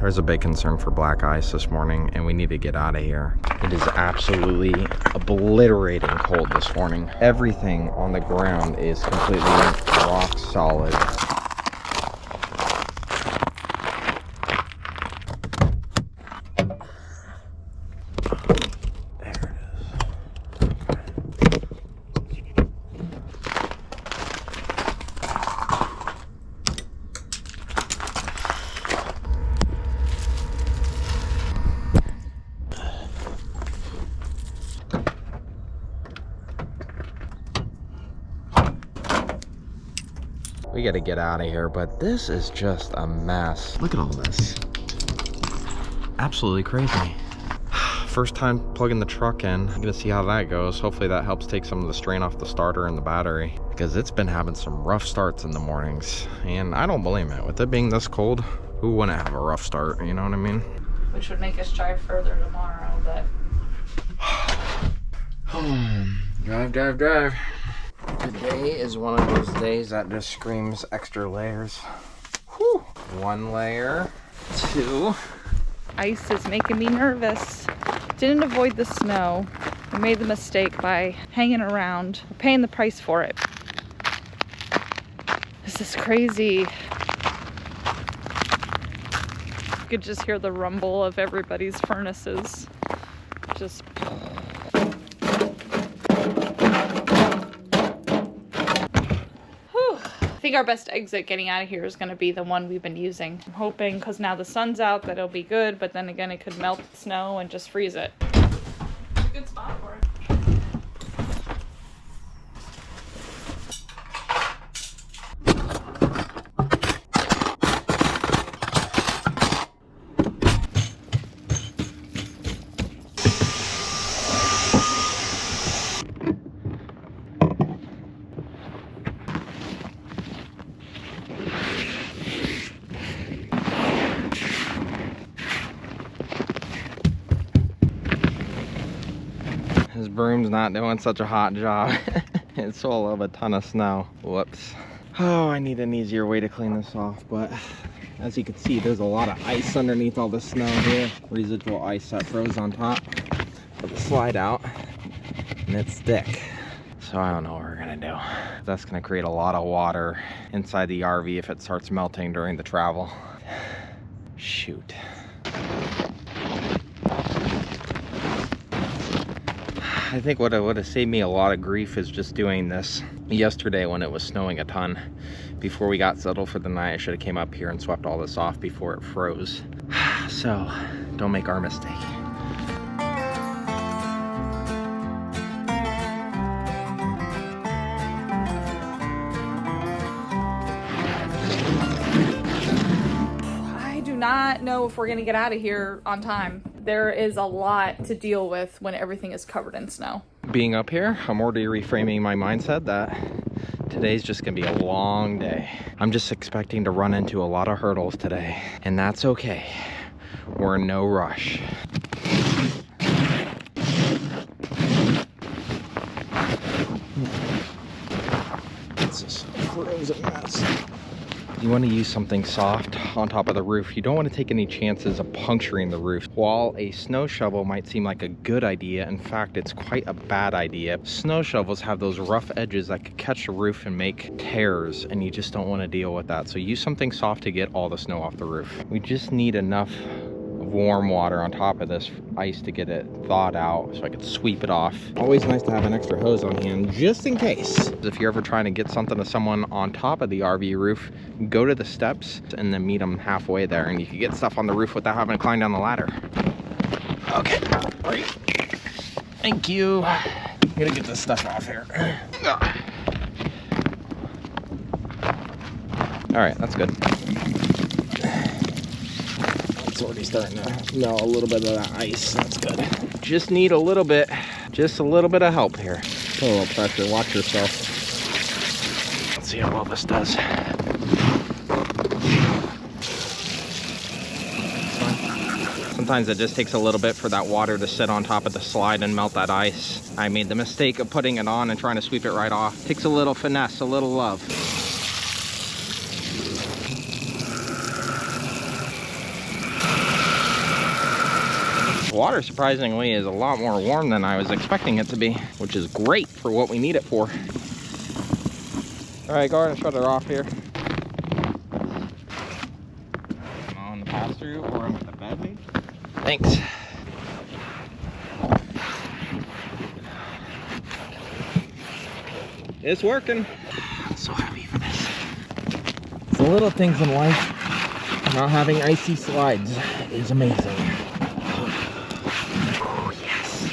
There's a big concern for black ice this morning, and we need to get out of here. It is absolutely obliterating cold this morning. Everything on the ground is completely rock solid. We gotta get out of here, but this is just a mess. Look at all this. Absolutely crazy. First time plugging the truck in. I'm gonna see how that goes. Hopefully that helps take some of the strain off the starter and the battery, because it's been having some rough starts in the mornings, and I don't blame it. With it being this cold, who wouldn't have a rough start, you know what I mean? Which would make us drive further tomorrow, but... Drive. Today is one of those days that just screams extra layers. Whew. 1 layer, 2. Ice is making me nervous. Didn't avoid the snow. I made the mistake by hanging around, paying the price for it. This is crazy. You could just hear the rumble of everybody's furnaces. Just... I think our best exit getting out of here is going to be the one we've been using. I'm hoping, because now the sun's out, that it'll be good, but then again, it could melt the snow and just freeze it. It's a good spot for it. This broom's not doing such a hot job. It's full of a ton of snow. Whoops. Oh, I need an easier way to clean this off, but as you can see, there's a lot of ice underneath all the snow here. Residual ice that froze on top. Let it slide out, and it's thick. So I don't know what we're gonna do. That's gonna create a lot of water inside the RV if it starts melting during the travel. Shoot. I think what would have saved me a lot of grief is just doing this yesterday when it was snowing a ton. Before we got settled for the night, I should have came up here and swept all this off before it froze. So, don't make our mistake. I do not know if we're gonna get out of here on time. There is a lot to deal with when everything is covered in snow. Being up here, I'm already reframing my mindset that today's just gonna be a long day. I'm just expecting to run into a lot of hurdles today, and that's okay. We're in no rush. It's just a frozen mess. You want to use something soft on top of the roof. You don't want to take any chances of puncturing the roof. While a snow shovel might seem like a good idea, in fact, it's quite a bad idea. Snow shovels have those rough edges that could catch the roof and make tears, and you just don't want to deal with that. So use something soft to get all the snow off the roof. We just need enough warm water on top of this ice to get it thawed out so I could sweep it off. Always nice to have an extra hose on hand just in case. If you're ever trying to get something to someone on top of the RV roof, go to the steps and then meet them halfway there, and you can get stuff on the roof without having to climb down the ladder. Okay, great. Thank you. I'm gonna get this stuff off here. All right, that's good. It's already starting to melt a little bit of that ice. That's good. Just need a little bit of help here. Put a little pressure. Watch yourself. Let's see how well this does. Sometimes it just takes a little bit for that water to sit on top of the slide and melt that ice. I made the mistake of putting it on and trying to sweep it right off. Takes a little finesse, a little love. Water surprisingly is a lot more warm than I was expecting it to be, which is great for what we need it for. All right, go ahead and shut her off here. On the pass through or in with the bed, maybe? Thanks. It's working. I'm so happy for this. It's the little things in life. Not having icy slides is amazing. Oh, yes.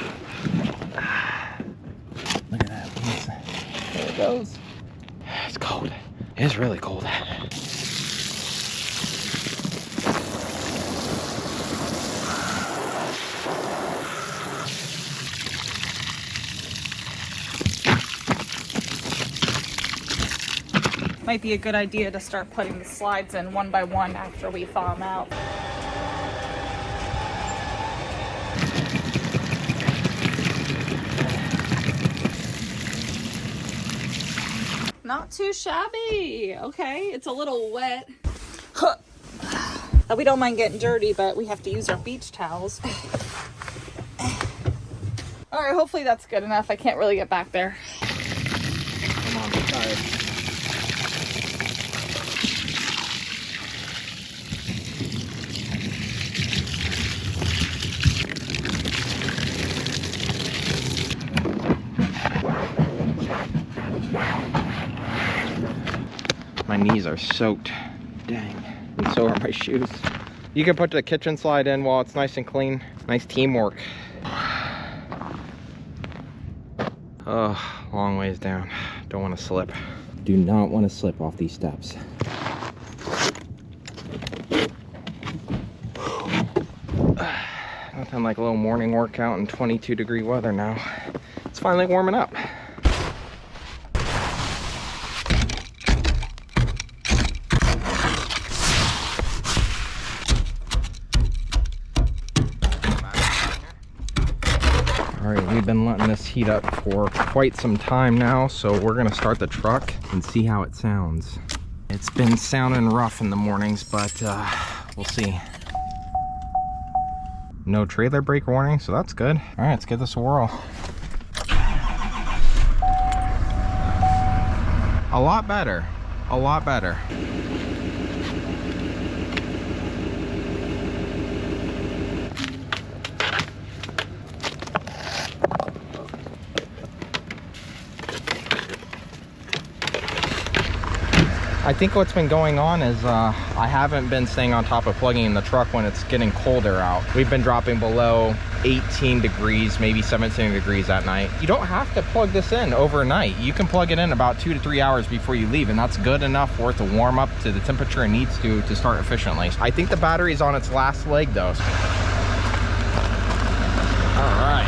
Look at that. There it goes. It's cold. It's really cold. Might be a good idea to start putting the slides in one by one after we thaw them out. Not too shabby. Okay, it's a little wet. We don't mind getting dirty, but we have to use our beach towels. All right, hopefully that's good enough. I can't really get back there. Come on, I'm tired. My knees are soaked. Dang. And so are my shoes. You can put the kitchen slide in while it's nice and clean. Nice teamwork. Oh, long ways down. Don't want to slip. Do not want to slip off these steps. Nothing like a little morning workout in 22-degree weather now. It's finally warming up. All right, we've been letting this heat up for quite some time now, so we're gonna start the truck and see how it sounds. It's been sounding rough in the mornings, but we'll see. No trailer brake warning, so that's good. All right, let's give this a whirl. A lot better, a lot better. I think what's been going on is I haven't been staying on top of plugging in the truck when it's getting colder out. We've been dropping below 18 degrees, maybe 17 degrees at night. You don't have to plug this in overnight. You can plug it in about 2 to 3 hours before you leave, and that's good enough for it to warm up to the temperature it needs to start efficiently. I think the battery's on its last leg though. All right.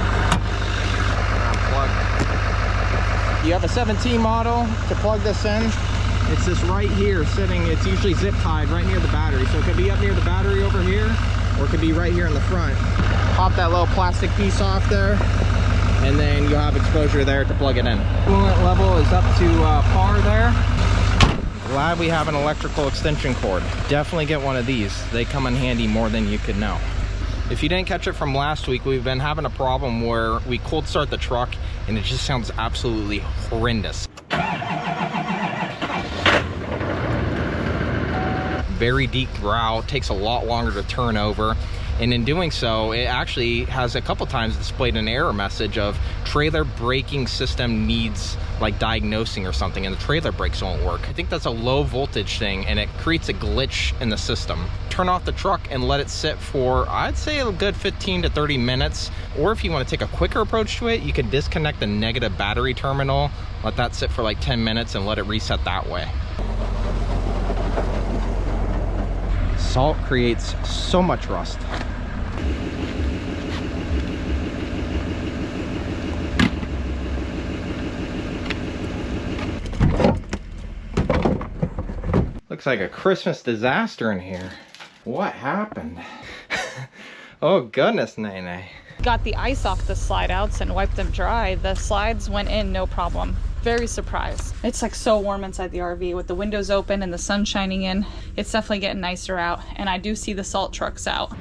Unplug. You have a 17 model to plug this in. It's this right here sitting, it's usually zip tied right near the battery. So it could be up near the battery over here, or it could be right here in the front. Pop that little plastic piece off there, and then you'll have exposure there to plug it in. Coolant level is up to par there. Glad we have an electrical extension cord. Definitely get one of these. They come in handy more than you could know. If you didn't catch it from last week, we've been having a problem where we cold start the truck and it just sounds absolutely horrendous. Very deep growl, takes a lot longer to turn over, and in doing so it actually has a couple times displayed an error message of trailer braking system needs like diagnosing or something, and the trailer brakes won't work. I think that's a low voltage thing and it creates a glitch in the system. Turn off the truck and let it sit for, I'd say, a good 15 to 30 minutes, or if you want to take a quicker approach to it, you can disconnect the negative battery terminal, let that sit for like 10 minutes and let it reset that way. Salt creates so much rust. Looks like a Christmas disaster in here. What happened? Oh goodness, Nene. Got the ice off the slide outs and wiped them dry. The slides went in no problem. Very surprised. It's like so warm inside the RV with the windows open and the sun shining in. It's definitely getting nicer out, and I do see the salt trucks out.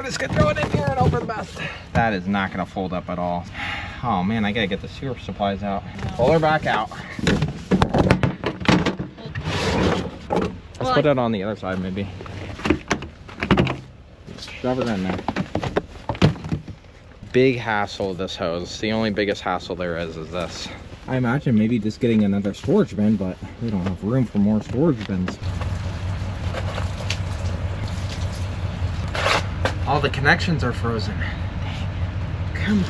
just gonna throw it in here and hope for the best. That is not gonna fold up at all. Oh man, I gotta get the sewer supplies out. Pull her back out. Let's put it on the other side maybe. Just shove her in there. Big hassle of this hose. The only biggest hassle there is this. I imagine maybe just getting another storage bin, but we don't have room for more storage bins. All the connections are frozen. Come on.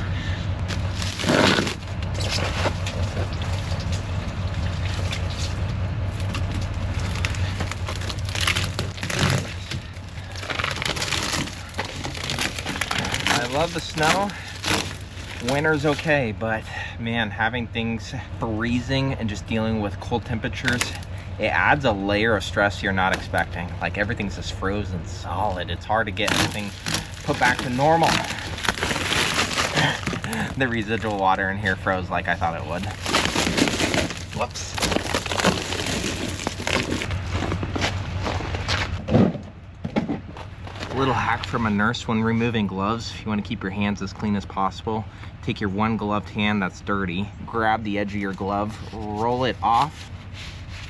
I love the snow. Winter's okay, but man, having things freezing and just dealing with cold temperatures, it adds a layer of stress you're not expecting. Like everything's just frozen solid. It's hard to get everything put back to normal. The residual water in here froze like I thought it would. Whoops. Little hack from a nurse when removing gloves. If you want to keep your hands as clean as possible, take your one gloved hand that's dirty, grab the edge of your glove, roll it off,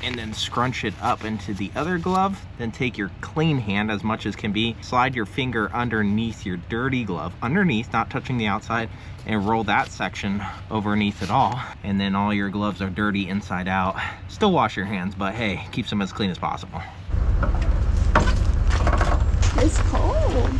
and then scrunch it up into the other glove. Then take your clean hand as much as can be, slide your finger underneath your dirty glove, underneath, not touching the outside, and roll that section underneath it all. And then all your gloves are dirty inside out. Still wash your hands, but hey, keeps them as clean as possible. It's cold.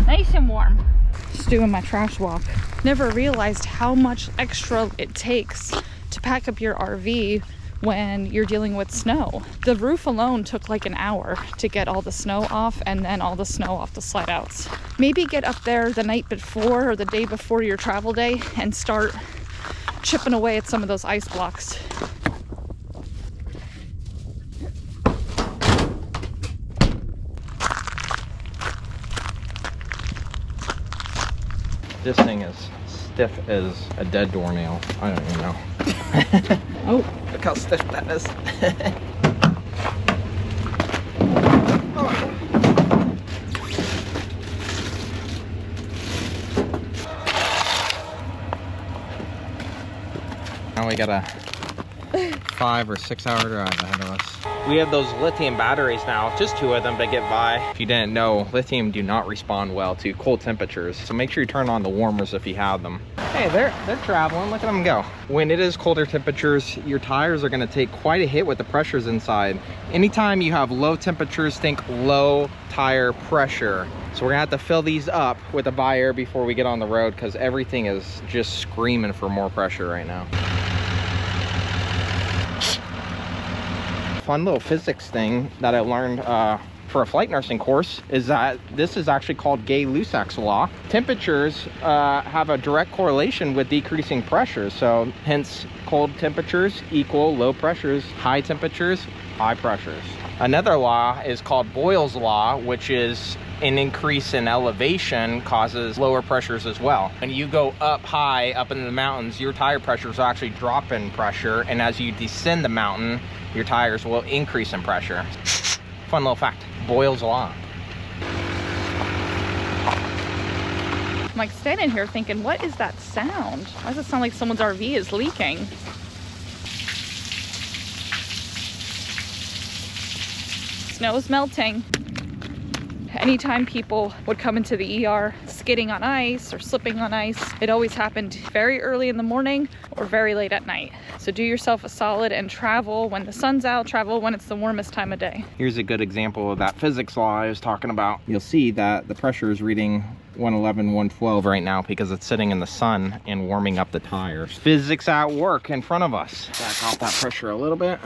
Nice and warm. Just doing my trash walk. Never realized how much extra it takes to pack up your RV when you're dealing with snow. The roof alone took like an hour to get all the snow off, and then all the snow off the slide outs. Maybe get up there the night before or the day before your travel day and start chipping away at some of those ice blocks. This thing is stiff as a dead doornail. I don't even know. Oh, look how stiff that is. Now we got a 5 or 6 hour drive ahead of us. We have those lithium batteries now, just 2 of them to get by. If you didn't know, lithium do not respond well to cold temperatures, so make sure you turn on the warmers if you have them. Hey, they're traveling, look at them go. When it is colder temperatures, your tires are gonna take quite a hit with the pressures inside. Anytime you have low temperatures, think low tire pressure. So we're gonna have to fill these up with a VIAIR before we get on the road, because everything is just screaming for more pressure right now. Fun little physics thing that I learned for a flight nursing course is that this is actually called Gay-Lussac's law. Temperatures have a direct correlation with decreasing pressures, so hence cold temperatures equal low pressures, high temperatures, high pressures. Another law is called Boyle's law, which is an increase in elevation causes lower pressures as well. When you go up high, up in the mountains, your tire pressures will actually drop in pressure, and as you descend the mountain, your tires will increase in pressure. Fun little fact, Boyle's law. I'm like standing here thinking, what is that sound? Why does it sound like someone's RV is leaking? Snow's melting. Anytime people would come into the ER skidding on ice or slipping on ice, it always happened very early in the morning or very late at night. So do yourself a solid and travel when the sun's out, travel when it's the warmest time of day. Here's a good example of that physics law I was talking about. You'll see that the pressure is reading 111, 112 right now because it's sitting in the sun and warming up the tires. Physics at work in front of us. Back off that pressure a little bit.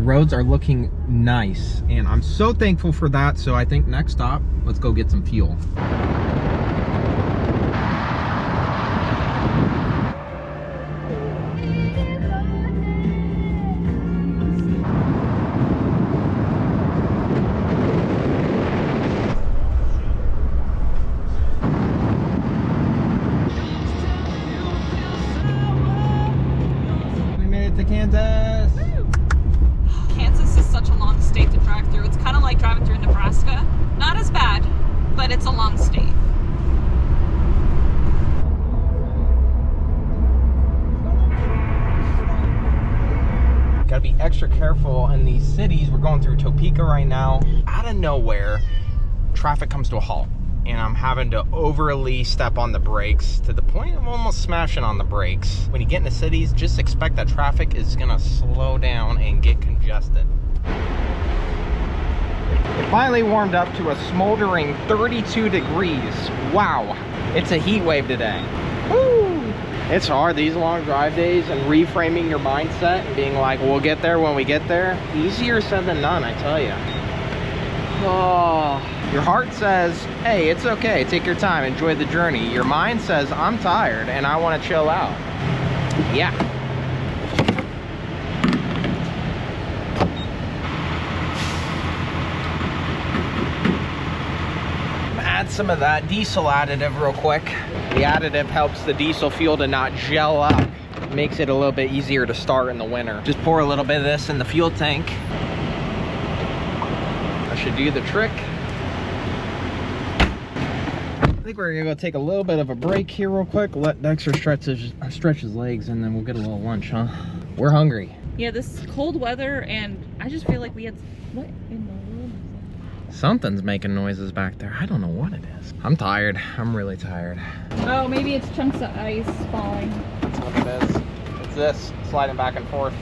roads are looking nice, and I'm so thankful for that. So I think next stop, let's go get some fuel. Kansas. Kansas is such a long state to drive through. It's kind of like driving through Nebraska. Not as bad, but it's a long state. Gotta be extra careful in these cities. We're going through Topeka right now. Out of nowhere, traffic comes to a halt, and I'm having to overly step on the brakes to the point of almost smashing on the brakes. When you get into cities, just expect that traffic is gonna slow down and get congested. It finally warmed up to a smoldering 32 degrees. Wow, it's a heat wave today. Woo! It's hard, these long drive days, and reframing your mindset and being like, we'll get there when we get there. Easier said than done, I tell you. Oh. Your heart says, hey, it's okay, take your time, enjoy the journey. Your mind says, I'm tired and I want to chill out. Yeah. Add some of that diesel additive real quick. The additive helps the diesel fuel to not gel up. Makes it a little bit easier to start in the winter. Just pour a little bit of this in the fuel tank. That should do the trick. I think we're gonna go take a little bit of a break here real quick. Let Dexter stretch his legs, and then we'll get a little lunch, huh? We're hungry. Yeah, this cold weather, and I just feel like we had, what in the world is that? Something's making noises back there. I don't know what it is. I'm tired. I'm really tired. Oh, maybe it's chunks of ice falling. That's what it is. It's this, sliding back and forth.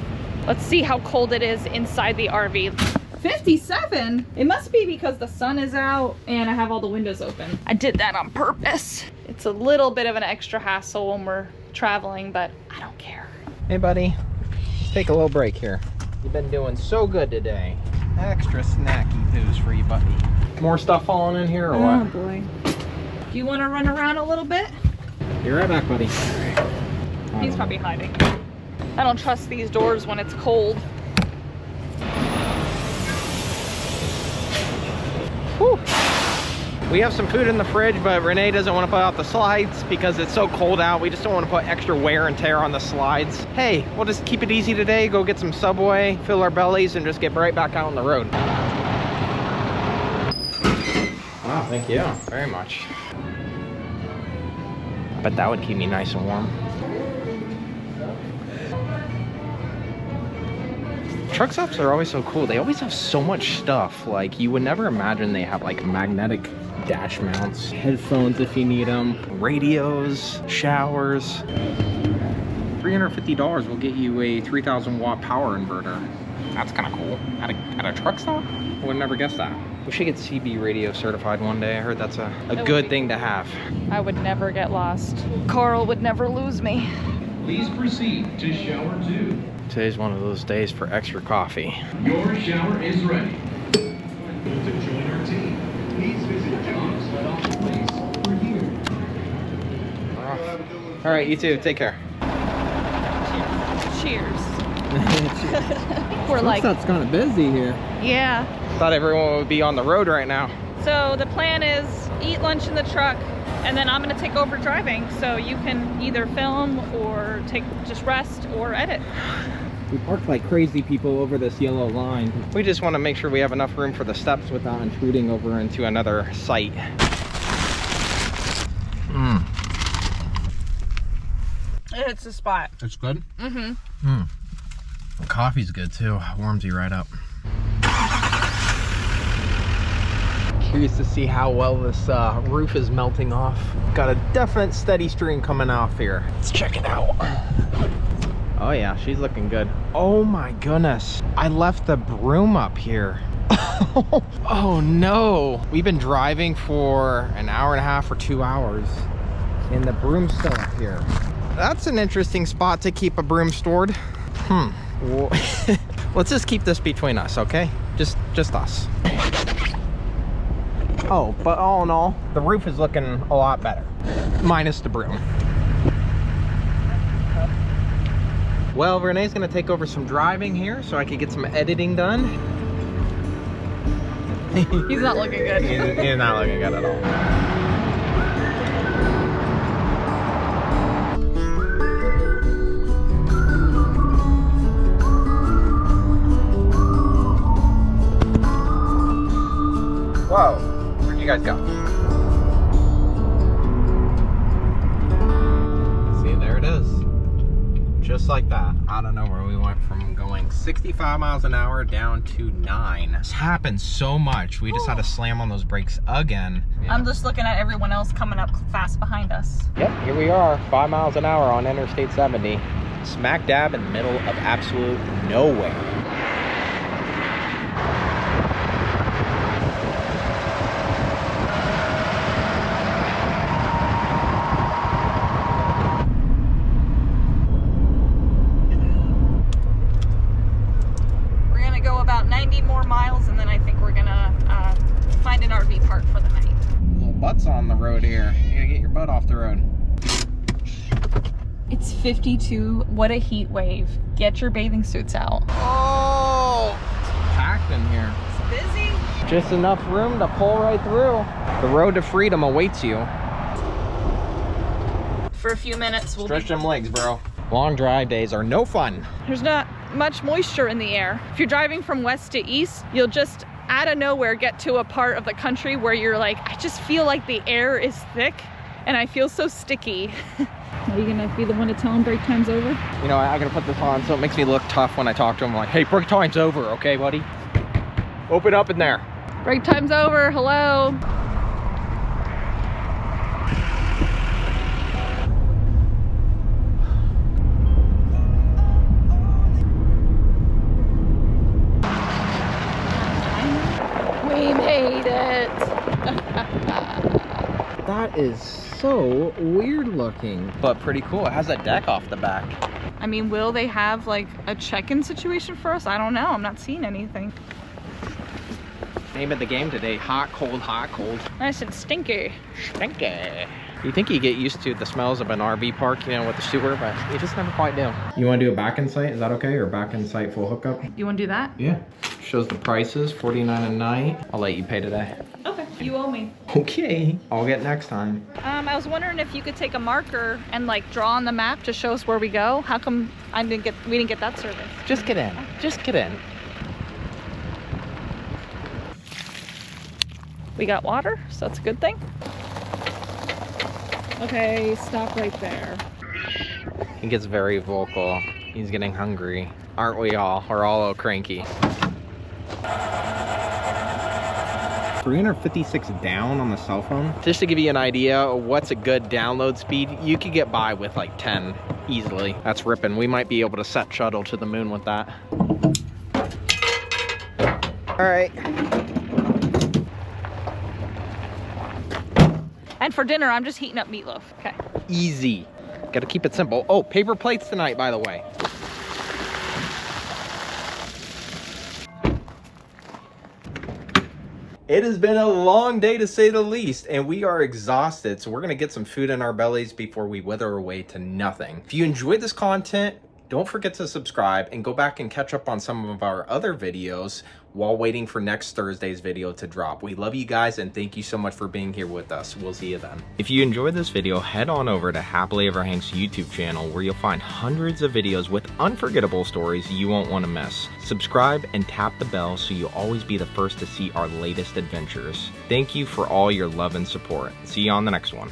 Let's see how cold it is inside the RV. 57? It must be because the sun is out and I have all the windows open. I did that on purpose. It's a little bit of an extra hassle when we're traveling, but I don't care. Hey buddy, let's take a little break here. You've been doing so good today. Extra snacky poos for you, buddy. More stuff falling in here or what? Oh boy. Do you want to run around a little bit? Be right back, buddy. He's probably hiding. I don't trust these doors when it's cold. Whew. We have some food in the fridge, but Renee doesn't want to put out the slides because it's so cold out. We just don't want to put extra wear and tear on the slides. Hey, we'll just keep it easy today, go get some Subway, fill our bellies, and just get right back out on the road. Wow, thank you very much. But that would keep me nice and warm. Truck stops are always so cool. They always have so much stuff. Like, you would never imagine they have like magnetic dash mounts, headphones if you need them, radios, showers. $350 will get you a 3,000 watt power inverter. That's kind of cool. At a truck stop? I would never guess that. We should get CB radio certified one day. I heard that's a good thing to have. I would never get lost. Carl would never lose me. Please proceed to shower 2. Today's one of those days for extra coffee. Your shower is ready. To join our team, please visit Chocks right off the place. We're here. All right, you too. Take care. Cheers. We're like, It's kind of busy here. yeah. Thought everyone would be on the road right now. So the plan is eat lunch in the truck, and then I'm gonna take over driving, so you can either film or just rest or edit. We parked like crazy people over this yellow line. We just want to make sure we have enough room for the steps without intruding over into another site. It's a spot. It's good? Mm-hmm. The coffee's good too. Warms you right up. Curious to see how well this roof is melting off. Got a definite steady stream coming off here. Let's check it out. Oh yeah, she's looking good. Oh my goodness. I left the broom up here. Oh no. We've been driving for an hour and a half or 2 hours, and the broom's still up here. That's an interesting spot to keep a broom stored. Let's just keep this between us, okay? Just us. Oh, but all in all, the roof is looking a lot better. Minus the broom. Well, Renee's gonna take over some driving here so I can get some editing done. He's not looking good. He's not looking good at all. Whoa, where'd you guys go? See, there it is. Just like that. I don't know where we went from going 65 miles an hour down to 9. This happens so much. We just had to slam on those brakes again. Yeah. I'm just looking at everyone else coming up fast behind us. Yep, here we are, 5 miles an hour on Interstate 70. Smack dab in the middle of absolute nowhere. Miles, and then I think we're gonna find an RV park for the night. Little butts on the road here. You gotta get your butt off the road. It's 52. What a heat wave. Get your bathing suits out. Oh, it's packed in here. It's busy. Just enough room to pull right through. The road to freedom awaits you. For a few minutes, we'll stretch them legs, bro. Long drive days are no fun. There's not much moisture in the air. If you're driving from west to east, you'll just out of nowhere get to a part of the country where you're like, I just feel like the air is thick and I feel so sticky. Are you gonna be the one to tell him break time's over? You know, I'm gonna put this on so it makes me look tough when I talk to him. I'm like, hey, break time's over, okay, buddy? Open up in there. Break time's over, hello. We made it. That is so weird looking, but pretty cool. It has a deck off the back. I mean, will they have like a check-in situation for us? I don't know. I'm not seeing anything. Name of the game today, hot, cold, hot, cold. Nice and stinky. Stinky. You think you get used to the smells of an RV park, you know, with the sewer, but you just never quite do. You want to do a back in sight? Is that okay? Or back in sight full hookup? You want to do that? Yeah. Shows the prices, $49 a night. I'll let you pay today. Okay, you owe me. Okay, I'll get next time. I was wondering if you could take a marker and like draw on the map to show us where we go. How come we didn't get that service? Just get in. Just get in. We got water, so that's a good thing. Okay, stop right there. He gets very vocal. He's getting hungry. Aren't we all? We're all a little cranky. 356 down on the cell phone. Just to give you an idea of what's a good download speed, you could get by with like 10 easily. That's ripping. We might be able to set shuttle to the moon with that. All right. And for dinner, I'm just heating up meatloaf. Okay. Easy. Gotta keep it simple. Oh, paper plates tonight, by the way. It has been a long day to say the least, and we are exhausted, so we're gonna get some food in our bellies before we wither away to nothing. If you enjoyed this content, don't forget to subscribe and go back and catch up on some of our other videos while waiting for next Thursday's video to drop. We love you guys and thank you so much for being here with us. We'll see you then. If you enjoyed this video, head on over to HappilyEverHanks YouTube channel where you'll find hundreds of videos with unforgettable stories you won't want to miss. Subscribe and tap the bell so you'll always be the first to see our latest adventures. Thank you for all your love and support. See you on the next one.